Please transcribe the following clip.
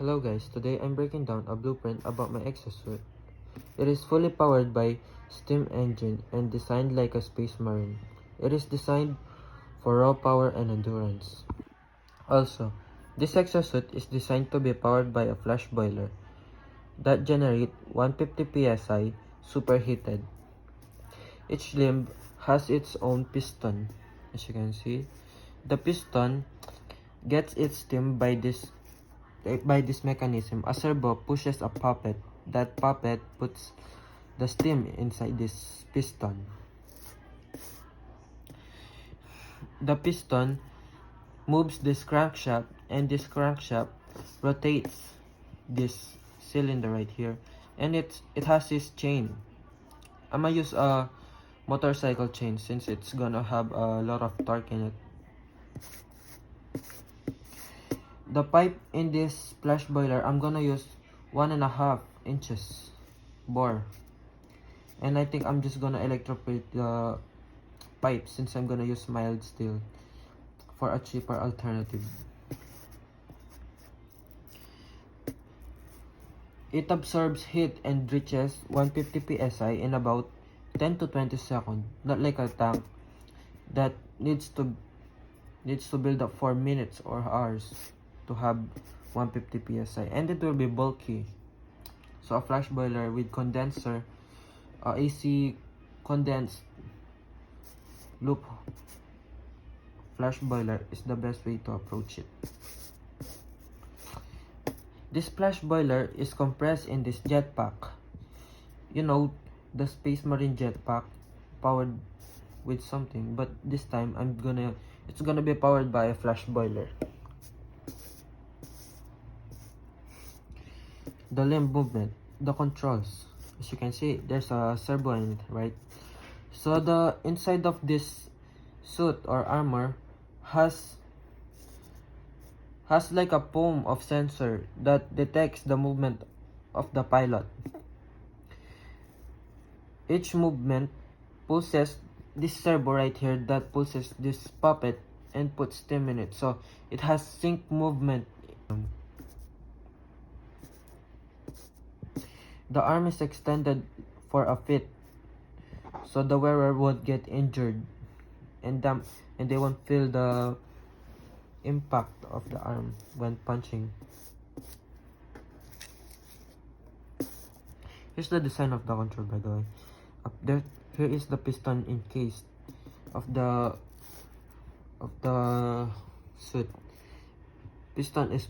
Hello guys, today I'm breaking down a blueprint about my exosuit. It is fully powered by steam engine and designed like a space marine. It is designed for raw power and endurance. Also, this exosuit is designed to be powered by a flash boiler that generate 150 psi superheated. Each limb has its own piston. As you can see, the piston gets its steam by this mechanism. A servo pushes a puppet. That puppet puts the steam inside this piston. The piston moves this crankshaft, and this crankshaft rotates this cylinder right here, and it has this chain. I'm gonna use a motorcycle chain since it's gonna have a lot of torque in it. The pipe in this flash boiler, I'm gonna use 1.5 inches bore, and I think I'm just gonna electroplate the pipe since I'm gonna use mild steel for a cheaper alternative. It absorbs heat and reaches 150 psi in about 10 to 20 seconds, not like a tank that needs to build up for minutes or hours to have 150 psi, and it will be bulky. So a flash boiler with condenser, AC condensed loop flash boiler is the best way to approach it. This flash boiler is compressed in this jetpack. You know, the Space Marine jetpack powered with something, but this time it's gonna be powered by a flash boiler. The limb movement, the controls. As you can see, there's a servo in it, right? So the inside of this suit or armor has like a foam of sensor that detects the movement of the pilot. Each movement pulses this servo right here that pulses this puppet and puts steam in it, so it has sync movement. The arm is extended for a fit, so the wearer won't get injured and they won't feel the impact of the arm when punching. Here's the design of the control, by the way. Up there, here is the piston encased of the suit. Piston is